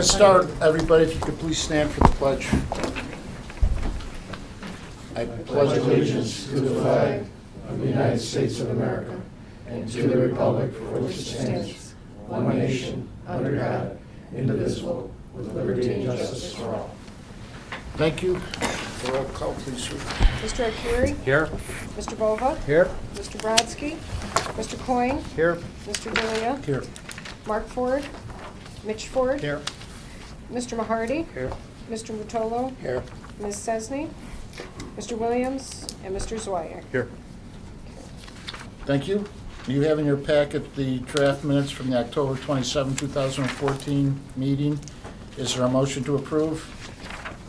to start, everybody, if you could please stand for the pledge. I pledge allegiance to the flag of the United States of America and to the republic for which it stands, one nation, under God, indivisible, with liberty and justice for all. Thank you. Roll call, please, sir. Mr. Arcuri? Here. Mr. Bova? Here. Mr. Brodsky? Mr. Coyne? Here. Mr. Delia? Here. Mark Ford? Mitch Ford? Here. Mr. Mahardy? Here. Mr. Rotolo? Here. Ms. Sesney? Mr. Williams? And Mr. Zweig? Here. Thank you. You have in your packet the draft minutes from the October 27, 2014 meeting. Is there a motion to approve?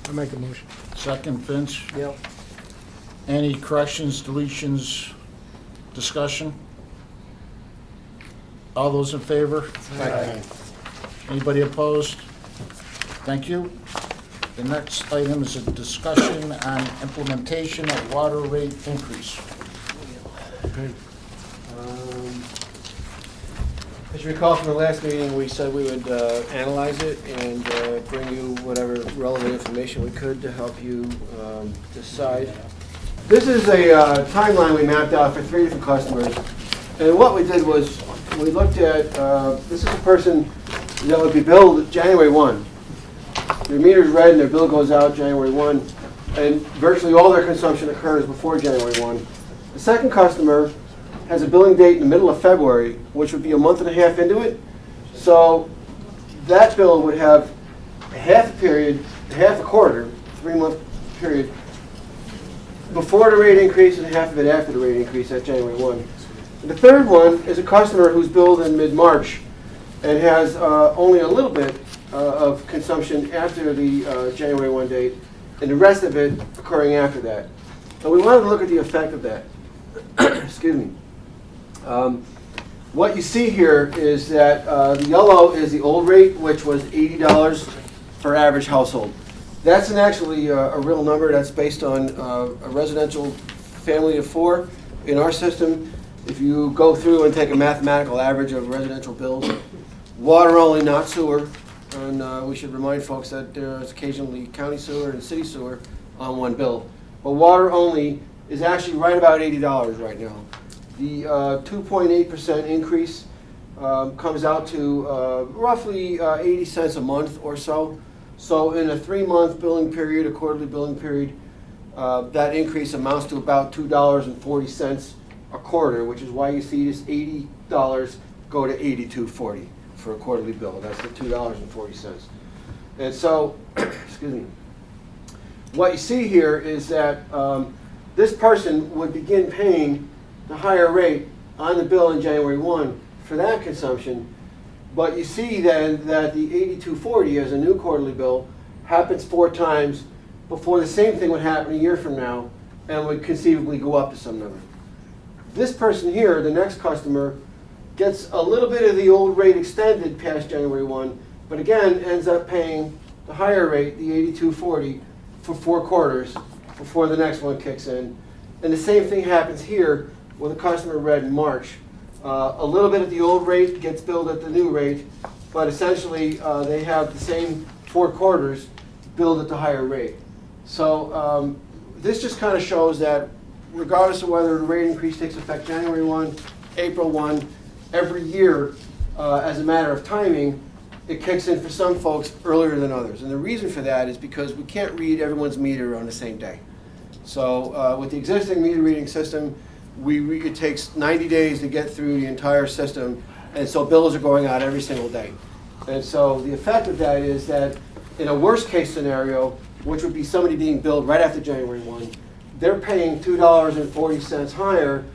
I make a motion. Second, Vince. Yep. Any corrections, deletions, discussion? All those in favor? Aye. Anybody opposed? Thank you. The next item is a discussion on implementation of water rate increase. As you recall from the last meeting, we said we would analyze it and bring you whatever relevant information we could to help you decide. This is a timeline we mapped out for 3 different customers. And what we did was we looked at, this is a person that would be billed January 1. Their meter's red and their bill goes out January 1. And virtually all their consumption occurs before January 1. The second customer has a billing date in the middle of February, which would be a month and a half into it. So that bill would have a half a period, half a quarter, 3-month period, before the rate increase and half of it after the rate increase at January 1. And the third one is a customer who's billed in mid-March and has only a little bit of consumption after the January 1 date, and the rest of it occurring after that. So we wanted to look at the effect of that. Excuse me. What you see here is that the yellow is the old rate, which was $80 for average household. That's actually a real number. That's based on a residential family of 4 in our system. If you go through and take a mathematical average of residential bills, water only, not sewer, and we should remind folks that there is occasionally county sewer and city sewer on one bill. But water only is actually right about $80 right now. The 2.8% increase comes out to roughly 80 cents a month or so. So in a 3-month billing period, a quarterly billing period, that increase amounts to about $2.40 a quarter, which is why you see this $80 go to $82.40 for a quarterly bill. That's the $2.40. And so, excuse me, what you see here is that this person would begin paying the higher rate on the bill in January 1 for that consumption, but you see then that the $82.40 as a new quarterly bill happens 4 times before the same thing would happen a year from now and would conceivably go up to some number. This person here, the next customer, gets a little bit of the old rate extended past January 1, but again ends up paying the higher rate, the $82.40, for 4 quarters before the next one kicks in. And the same thing happens here with a customer red in March. A little bit of the old rate gets billed at the new rate, but essentially they have the same 4 quarters billed at the higher rate. So this just kind of shows that regardless of whether the rate increase takes effect January 1, April 1, every year, as a matter of timing, it kicks in for some folks earlier than others. And the reason for that is because we can't read everyone's meter on the same day. So with the existing meter reading system, it takes 90 days to get through the entire system, and so bills are going out every single day. And so the effect of that is that in a worst case scenario, which would be somebody being billed right after January 1, they're paying $2.40 higher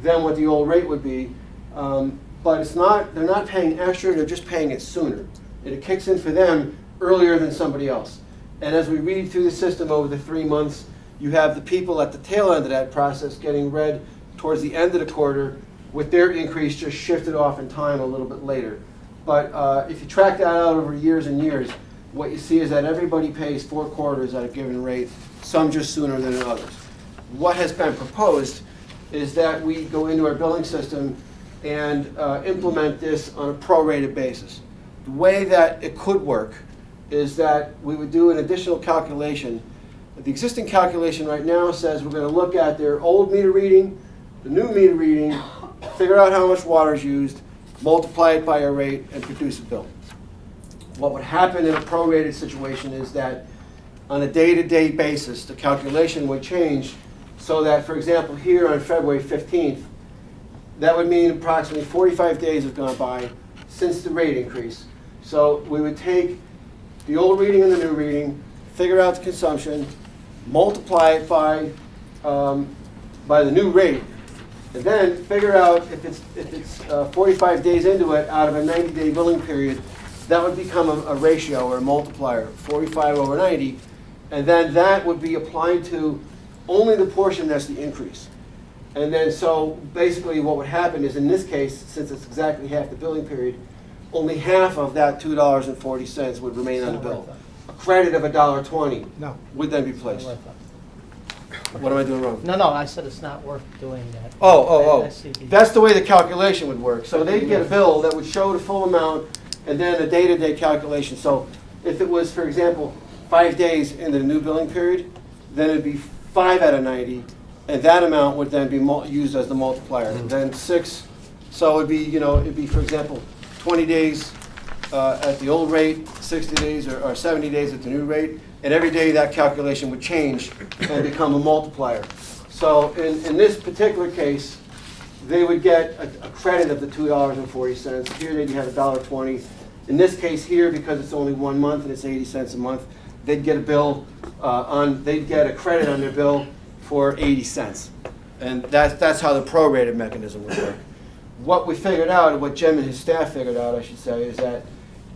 than what the old rate would be. But they're not paying extra, they're just paying it sooner. And it kicks in for them earlier than somebody else. And as we read through the system over the 3 months, you have the people at the tail end of that process getting read towards the end of the quarter with their increase just shifted off in time a little bit later. But if you track that out over years and years, what you see is that everybody pays 4 quarters at a given rate, some just sooner than others. What has been proposed is that we go into our billing system and implement this on a prorated basis. The way that it could work is that we would do an additional calculation. The existing calculation right now says we're going to look at their old meter reading, the new meter reading, figure out how much water is used, multiply it by a rate, and produce a bill. What would happen in a prorated situation is that on a day-to-day basis, the calculation would change so that, for example, here on February 15th, that would mean approximately 45 days have gone by since the rate increase. So we would take the old reading and the new reading, figure out the consumption, multiply it by the new rate, and then figure out if it's 45 days into it out of a 90-day billing period, that would become a ratio or a multiplier, 45 over 90, and then that would be applied to only the portion that's the increase. And then so basically what would happen is in this case, since it's exactly half the billing period, only half of that $2.40 would remain on the bill. A credit of $1.20 No. would then be placed. What am I doing wrong? No, I said it's not worth doing that. Oh. That's CP. That's the way the calculation would work. So they'd get a bill that would show the full amount and then a day-to-day calculation. So if it was, for example, 5 days into the new billing period, then it'd be 5 out of 90, and that amount would then be used as the multiplier. And then 6, so it'd be, for example, 20 days at the old rate, 60 days or 70 days at the new rate, and every day that calculation would change and become a multiplier. So in this particular case, they would get a credit of the $2.40. Here they'd have $1.20. In this case here, because it's only 1 month and it's 80 cents a month, they'd get a bill they'd get a credit on their bill for 80 cents. And that's how the prorated mechanism would work. What we figured out, what Jim and his staff figured out, I should say, is that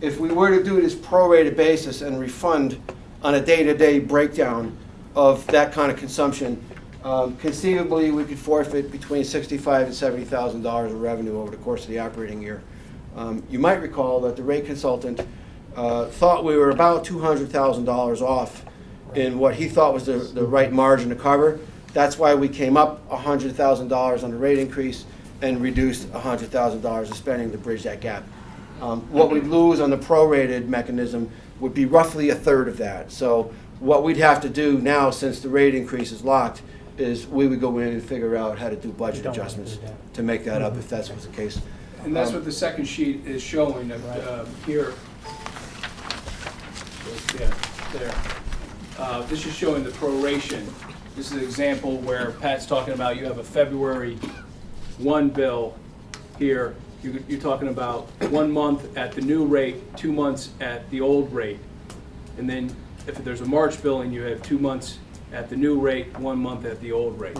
if we were to do this prorated basis and refund on a day-to-day breakdown of that kind of consumption, conceivably we could forfeit between $65,000 and $70,000 of revenue over the course of the operating year. You might recall that the rate consultant thought we were about $200,000 off in what he thought was the right margin to cover. That's why we came up $100,000 on the rate increase and reduced $100,000 of spending to bridge that gap. What we'd lose on the prorated mechanism would be roughly a third of that. So what we'd have to do now, since the rate increase is locked, is we would go in and figure out how to do budget don't wanna adjustments do that. to make that up if that's what's the case. And that's what the second sheet is showing here. Yeah, there. This is showing the proration. This is an example where Pat's talking about you have a February 1 bill here. You're talking about 1 month at the new rate, 2 months at the old rate. And then if there's a March billing, you have 2 months at the new rate, 1 month at the old rate.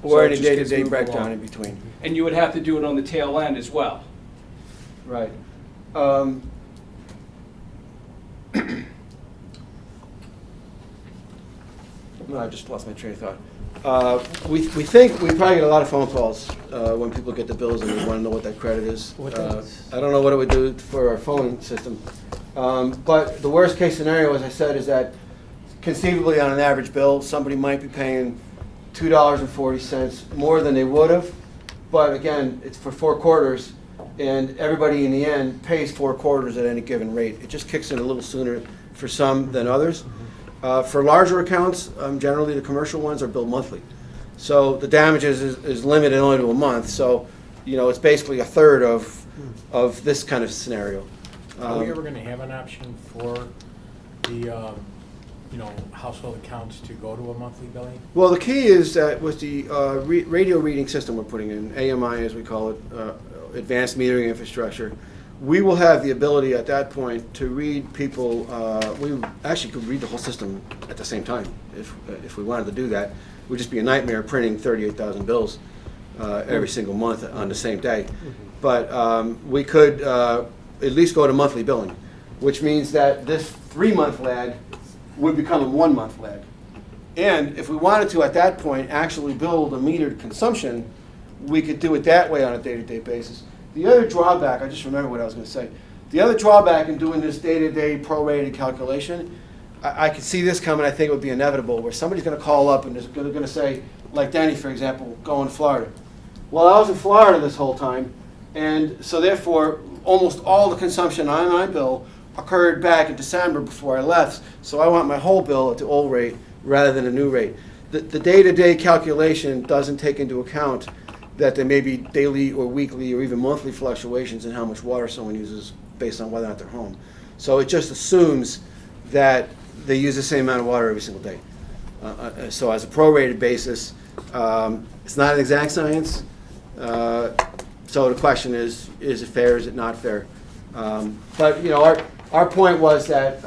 Or So any it just gets day-to-day moved breakdown along. in between. And you would have to do it on the tail end as well. Right. No, I just lost my train of thought. We think we probably get a lot of phone calls when people get the bills and they want to know what that credit is. What is? I don't know what it would do for our phone system. But the worst case scenario, as I said, is that conceivably on an average bill, somebody might be paying $2.40 more than they would have. But again, it's for 4 quarters, and everybody in the end pays 4 quarters at any given rate. It just kicks in a little sooner for some than others. For larger accounts, generally the commercial ones are billed monthly. So the damages is limited only to a month. So, it's basically a third of this kind of scenario. Are we ever going to have an option for the, household accounts to go to a monthly billing? Well, the key is that with the radio reading system we're putting in, AMI as we call it, advanced metering infrastructure, we will have the ability at that point to read people. We actually could read the whole system at the same time if we wanted to do that. It would just be a nightmare printing 38,000 bills every single month on the same day. But we could at least go to monthly billing, which means that this 3-month lag would become a 1-month lag. And if we wanted to, at that point, actually build a metered consumption, we could do it that way on a day-to-day basis. The other drawback, I just remember what I was going to say. The other drawback in doing this day-to-day prorated calculation, I could see this coming. I think it would be inevitable, where somebody's going to call up and they're going to say, like Danny, for example, going to Florida. Well, I was in Florida this whole time, and so therefore, almost all the consumption on my bill occurred back in December before I left, so I want my whole bill at the old rate rather than a new rate. The day-to-day calculation doesn't take into account that there may be daily or weekly or even monthly fluctuations in how much water someone uses based on whether or not they're home. So it just assumes that they use the same amount of water every single day. So as a prorated basis, it's not an exact science. So the question is it fair, is it not fair? But, you know, our point was that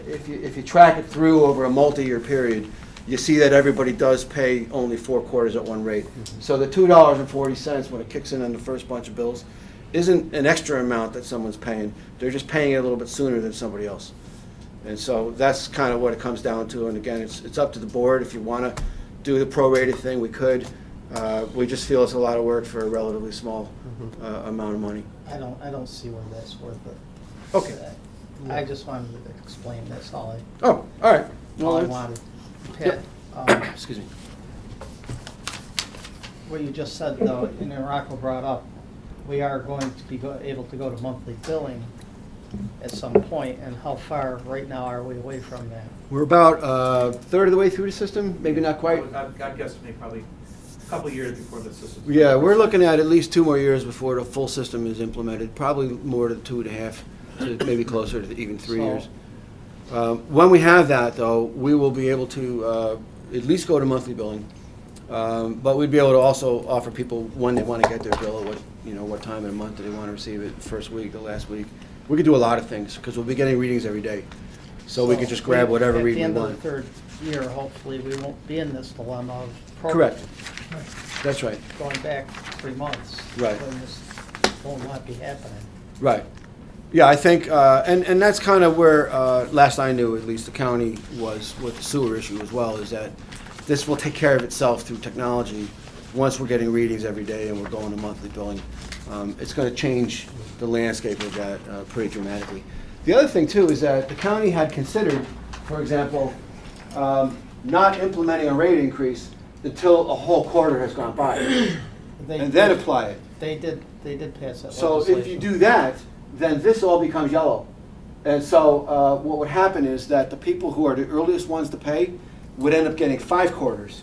if you track it through over a multi-year period, you see that everybody does pay only 4 quarters at one rate. So the $2.40 when it kicks in on the first bunch of bills isn't an extra amount that someone's paying. They're just paying it a little bit sooner than somebody else. And so that's kind of what it comes down to. And again, it's up to the board. If you want to do the prorated thing, we could. We just feel it's a lot of work for a relatively small amount of money. I don't see where that's worth it. Okay. I just wanted to explain, that's all Oh, all right. all I that's- wanted. Pat, Excuse me. what you just said though, and then Rocco brought up, we are going to be able to go to monthly billing at some point, and how far right now are we away from that? We're about a third of the way through the system, maybe not quite. I'd guesstimate probably a couple of years before the system. Yeah, we're looking at least 2 more years before the full system is implemented, probably more to 2.5, to maybe closer to even 3 So- years. When we have that, though, we will be able to at least go to monthly billing, but we'd be able to also offer people when they want to get their bill, what time in a month do they want to receive it, the first week, the last week. We could do a lot of things, because we'll be getting readings every day, so we could just grab whatever reading we At the end want. of the third year, hopefully, we won't be in this dilemma of. Correct. That's right. Going back 3 months. Right. When this will not be happening. Right. Yeah, I think, and that's kind of where, last I knew, at least, the county was with the sewer issue as well, is that this will take care of itself through technology once we're getting readings every day and we're going to monthly billing. It's going to change the landscape of that pretty dramatically. The other thing, too, is that the county had considered, for example, not implementing a rate increase until a whole quarter has gone by, and then apply it. They did pass that So legislation. if you do that, then this all becomes yellow. And so what would happen is that the people who are the earliest ones to pay would end up getting 5 quarters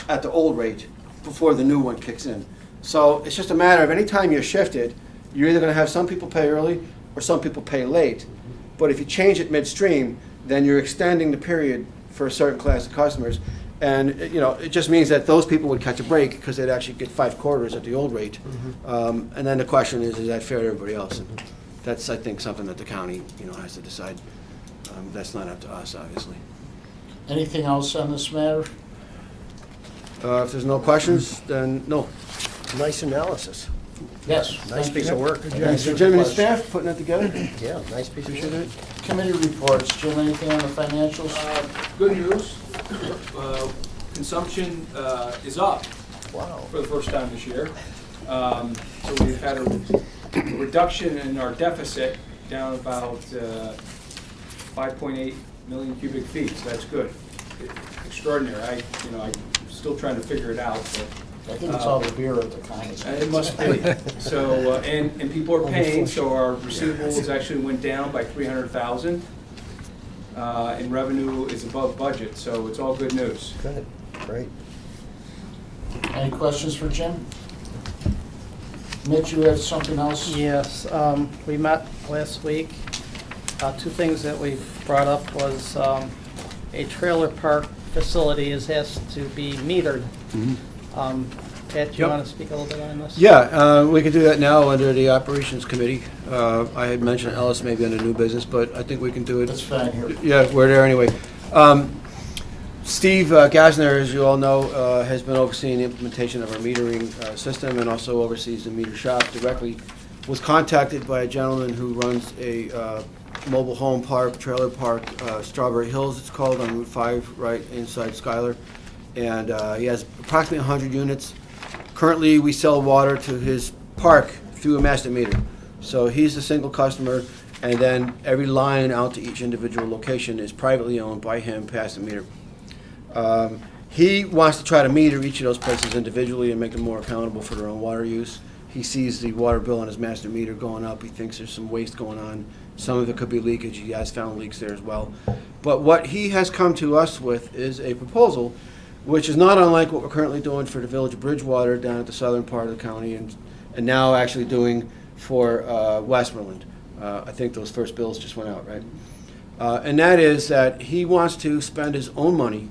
at the old rate before the new one kicks in. So it's just a matter of any time you shift it, you're either going to have some people pay early or some people pay late. But if you change it midstream, then you're extending the period for a certain class of customers. And, it just means that those people would catch a break because they'd actually get 5 quarters at the old rate. And then the question is that fair to everybody else? And that's, I think, something that the county, has to decide. That's not up to us, obviously. Anything else on this matter? If there's no questions, then no. Nice analysis. Yes. Nice thank piece you. of work. Thanks for Jim and the his question. staff putting that together. Yeah, nice piece of Appreciate work. it. Committee reports. Jim, anything on the financials? Good news, consumption is up Wow. for the first time this year. So we've had a reduction in our deficit, down about 5.8 million cubic feet, so that's good. Extraordinary. I'm still trying to figure it out, but I think it's all the beer at the Connie's. it must be. So, and people are paying, so our receivables actually went down by 300,000. And revenue is above budget, so it's all good news. Good, great. Any questions for Jim? Mitch, you have something else? Yes, we met last week. 2 things that we brought up was a trailer park facility is asked to be metered. Pat, do you Yep. want to speak a little bit on this? Yeah, we can do that now under the Operations Committee. I had mentioned Ellis maybe under new business, but I think we can do it. That's fine here. Yeah, we're there anyway. Steve Gasner, as you all know, has been overseeing the implementation of our metering system and also oversees the meter shop directly. Was contacted by a gentleman who runs a mobile home park, trailer park, Strawberry Hills it's called, on Route 5, right inside Schuyler. And he has approximately 100 units. Currently, we sell water to his park through a master meter. So he's a single customer, and then every line out to each individual location is privately owned by him past the meter. He wants to try to meter each of those places individually and make them more accountable for their own water use. He sees the water bill on his master meter going up. He thinks there's some waste going on Some of it could be leakage. He has found leaks there as well. But what he has come to us with is a proposal which is not unlike what we're currently doing for the Village of Bridgewater down at the southern part of the county, and now actually doing for Westmoreland. I think those first bills just went out, right? And that is that he wants to spend his own money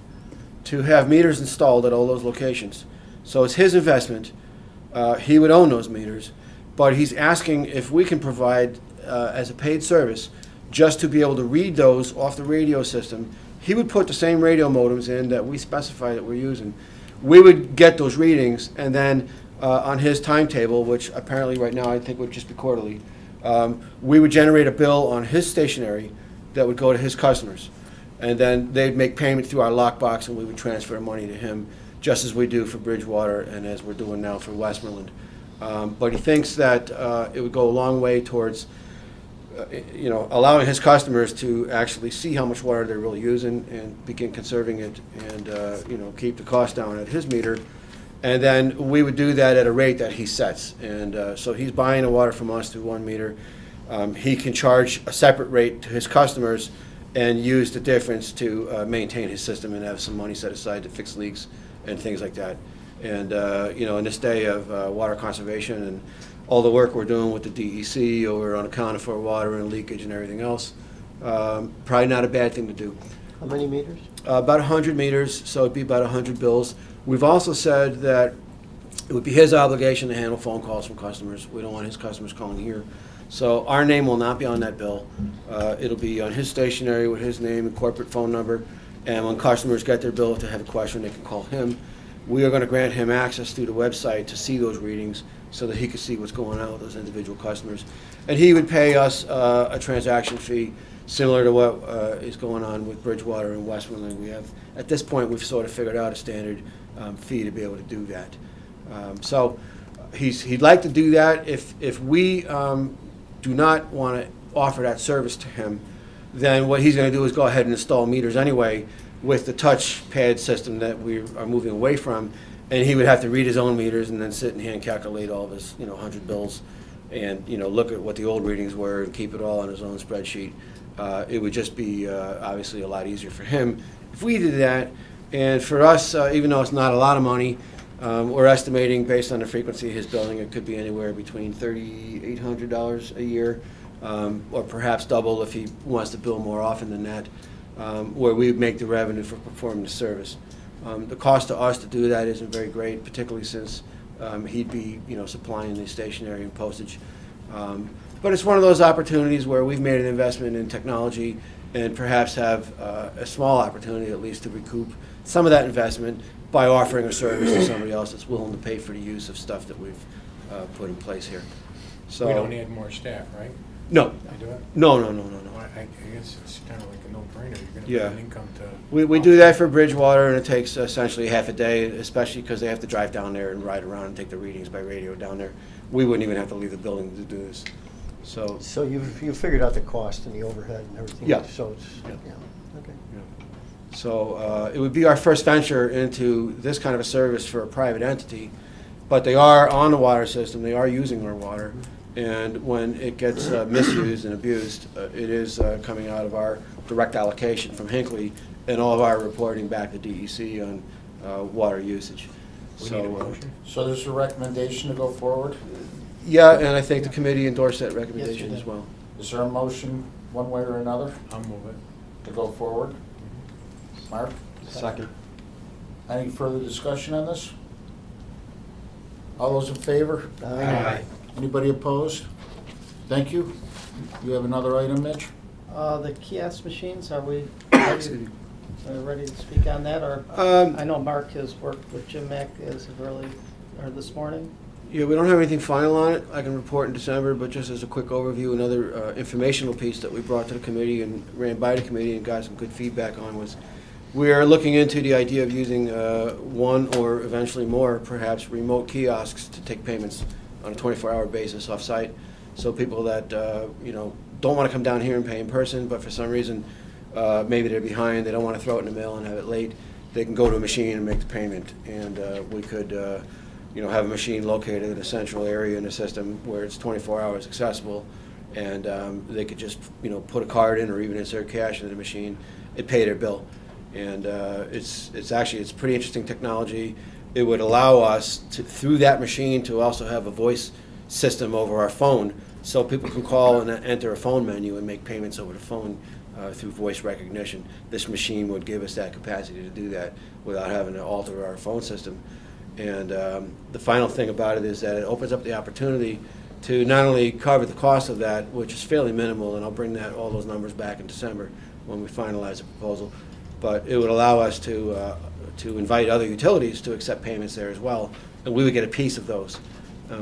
to have meters installed at all those locations. So it's his investment. He would own those meters, but he's asking if we can provide, as a paid service, just to be able to read those off the radio system. He would put the same radio modems in that we specify that we're using. We would get those readings, and then on his timetable, which apparently right now I think would just be quarterly, we would generate a bill on his stationery that would go to his customers. And then they'd make payment through our lockbox, and we would transfer money to him, just as we do for Bridgewater and as we're doing now for Westmoreland. But he thinks that it would go a long way towards allowing his customers to actually see how much water they're really using and begin conserving it, and keep the cost down at his meter. And then we would do that at a rate that he sets. And so he's buying the water from us through 1 meter. He can charge a separate rate to his customers and use the difference to maintain his system and have some money set aside to fix leaks and things like that. And in this day of water conservation and all the work we're doing with the DEC over on account for water and leakage and everything else, probably not a bad thing to do. How many meters? About 100 meters, so it'd be about 100 bills. We've also said that it would be his obligation to handle phone calls from customers. We don't want his customers calling here. So our name will not be on that bill. It'll be on his stationery with his name and corporate phone number. And when customers get their bill, if they have a question, they can call him. We are going to grant him access through the website to see those readings so that he can see what's going on with those individual customers. And he would pay us a transaction fee similar to what is going on with Bridgewater and Westmoreland. We have, at this point, we've sort of figured out a standard fee to be able to do that. So he'd like to do that. If we do not want to offer that service to him, then what he's going to do is go ahead and install meters anyway with the touchpad system that we are moving away from, and he would have to read his own meters and then sit and hand calculate all of his 100 bills and look at what the old readings were and keep it all on his own spreadsheet. It would just be obviously a lot easier for him if we did that. And for us, even though it's not a lot of money, we're estimating based on the frequency of his billing, it could be anywhere between $3,800 a year, or perhaps double if he wants to bill more often than that, where we make the revenue for performing the service. The cost to us to do that isn't very great, particularly since he'd be supplying the stationery and postage. But it's one of those opportunities where we've made an investment in technology and perhaps have a small opportunity at least to recoup some of that investment by offering a service to somebody else that's willing to pay for the use of stuff that we've put in place here. So We don't need more staff, right? No, I do it? no. Well, I guess it's kind of like a no-brainer. You're going to Yeah. put an income to... We do that for Bridgewater, and it takes essentially half a day, especially because they have to drive down there and ride around and take the readings by radio down there. We wouldn't even have to leave the building to do this. So, So you figured out the cost and the overhead and everything? Yeah. So it's, Yeah. yeah, okay. so it would be our first venture into this kind of a service for a private entity, but they are on the water system, they are using our water, and when it gets misused and abused, it is coming out of our direct allocation from Hinckley and all of our reporting back to DEC on water usage. We need a So, motion? So there's a recommendation to go forward? yeah, and I think the committee endorsed that recommendation did. as well. Is there a motion, one way or another, I'll move it. to go forward? Mark? Second. Any further discussion on this? All those in favor? Aye. Anybody opposed? Thank you. You have another item, Mitch? The kiosk machines, are we ready to speak on that, or? I know Mark has worked with Jim Mack as of early, or this morning. Yeah, we don't have anything final on it. I can report in December, but just as a quick overview, another informational piece that we brought to the committee and ran by the committee and got some good feedback on was we are looking into the idea of using one or eventually more, perhaps, remote kiosks to take payments on a 24-hour basis off-site. So people that don't want to come down here and pay in person, but for some reason maybe they're behind, they don't want to throw it in the mail and have it late, they can go to a machine and make the payment. And we could have a machine located in a central area in the system where it's 24 hours accessible, and they could just, put a card in or even insert cash into the machine and pay their bill. And it's pretty interesting technology. It would allow us to, through that machine, to also have a voice system over our phone, so people can call and enter a phone menu and make payments over the phone through voice recognition. This machine would give us that capacity to do that without having to alter our phone system. And the final thing about it is that it opens up the opportunity to not only cover the cost of that, which is fairly minimal, and I'll bring all those numbers back in December when we finalize the proposal, but it would allow us to invite other utilities to accept payments there as well, and we would get a piece of those.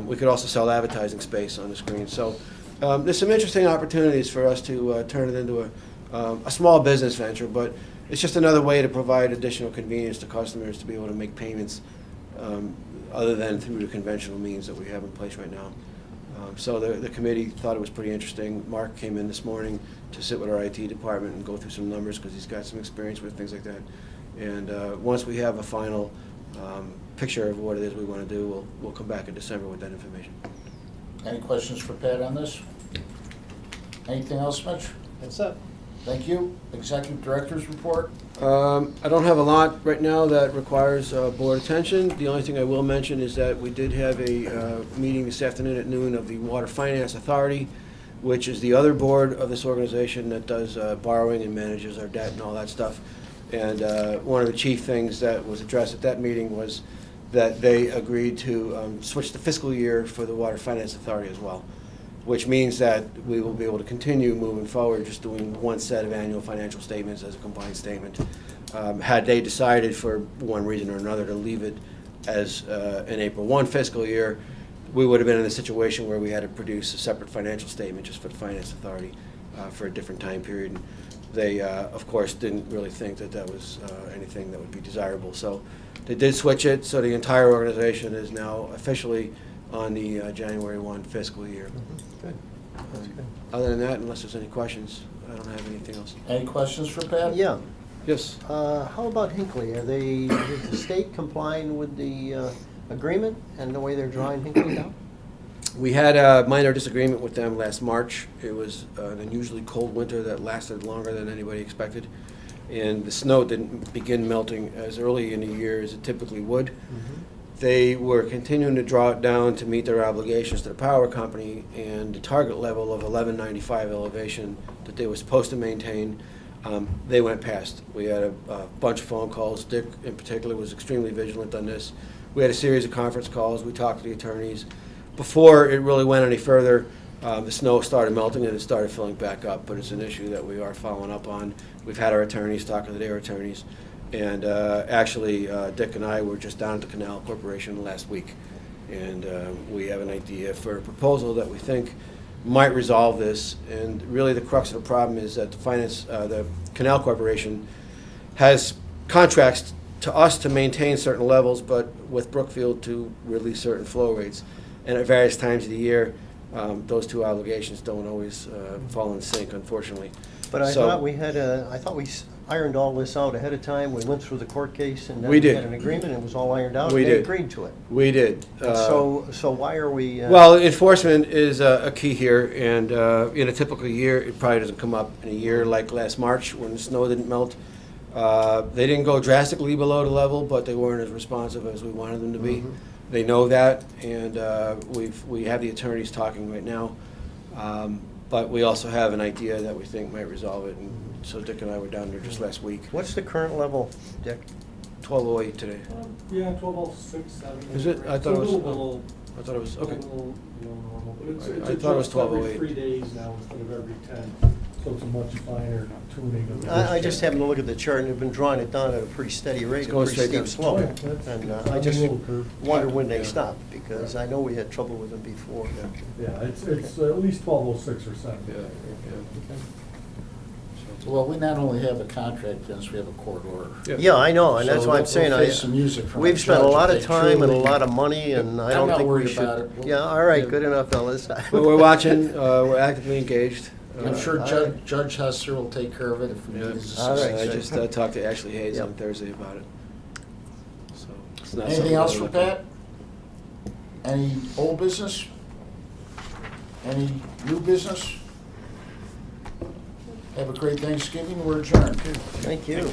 We could also sell advertising space on the screen. So there's some interesting opportunities for us to turn it into a small business venture, but it's just another way to provide additional convenience to customers to be able to make payments other than through the conventional means that we have in place right now. So the committee thought it was pretty interesting. Mark came in this morning to sit with our IT department and go through some numbers because he's got some experience with things like that. And once we have a final picture of what it is we want to do, we'll come back in December with that information. Any questions for Pat on this? Anything else, Mitch? That's it. Thank you. Executive Director's report? I don't have a lot right now that requires board attention. The only thing I will mention is that we did have a meeting this afternoon at noon of the Water Finance Authority, which is the other board of this organization that does borrowing and manages our debt and all that stuff. And one of the chief things that was addressed at that meeting was that they agreed to switch the fiscal year for the Water Finance Authority as well, which means that we will be able to continue moving forward just doing one set of annual financial statements as a combined statement. Had they decided for one reason or another to leave it as an April 1 fiscal year, we would have been in a situation where we had to produce a separate financial statement just for the Finance Authority for a different time period. And they, of course, didn't really think that that was anything that would be desirable. So they did switch it, so the entire organization is now officially on the January 1 fiscal year. Good. That's good. Other than that, unless there's any questions, I don't have anything else. Any questions for Pat? Yeah. Yes. How about Hinckley? Is the state complying with the agreement and the way they're drawing Hinckley down? We had a minor disagreement with them last March. It was an unusually cold winter that lasted longer than anybody expected. And the snow didn't begin melting as early in the year as it typically would. Mm-hmm. They were continuing to draw it down to meet their obligations to the power company, and the target level of 1195 elevation that they were supposed to maintain, they went past. We had a bunch of phone calls. Dick, in particular, was extremely vigilant on this. We had a series of conference calls. We talked to the attorneys. Before it really went any further, the snow started melting and it started filling back up, but it's an issue that we are following up on. We've had our attorneys talk to their attorneys. And actually, Dick and I were just down at the Canal Corporation last week, and we have an idea for a proposal that we think might resolve this. And really, the crux of the problem is that the Canal Corporation has contracts to us to maintain certain levels, but with Brookfield to release certain flow rates. And at various times of the year, those two obligations don't always fall in sync, unfortunately. But I So- thought we had ironed all this out ahead of time. We went through the court case and then We we did. had an agreement. It was all ironed out. We and they did. agreed to it. We did. And so why are we? Well, enforcement is a key here, and in a typical year, it probably doesn't come up in a year like last March when the snow didn't melt. They didn't go drastically below the level, but they weren't as responsive as we wanted them to be. Mhm. They know that, and we have the attorneys talking right now. But we also have an idea that we think might resolve it, and so Dick and I were down there just last week. What's the current level, Dick? 1208 today. Yeah, 1206, 7. Is it? I thought it was- It's a little, I thought it was, okay. normal, but it's I thought it was adjusted every 1208. 3 days now instead of every 10, so it's a much finer tuning of the. I just happened to look at the chart and they've been drawing it down at a pretty steady rate, It's a going pretty straight steep down. slope. Oh, yeah, that's- And it's I on just the little curve. wonder when they Yeah. stopped, because I know we had trouble with them before. Yeah, it's at least 1206 or 7. Yeah, Well, we not only have a contract, Vince, we have a court order. Yeah, I know, and that's So why I'm we'll saying, face some music from we've the spent a judge lot if of they time and a truly- lot of money, and I I'm don't not think we worried should. about it. We'll- Yeah, all right, good enough, fellas. But we're watching, we're actively engaged. I'm sure all Judge right. Judge Hester will take care of it if we Yeah. need his All right. I assistance. just talked to Ashley Hayes on Yep. Thursday about it. So it's not Anything something else that for we're looking Pat? Any old business? Any new business? Have a great Thanksgiving. We're adjourned. Thank you.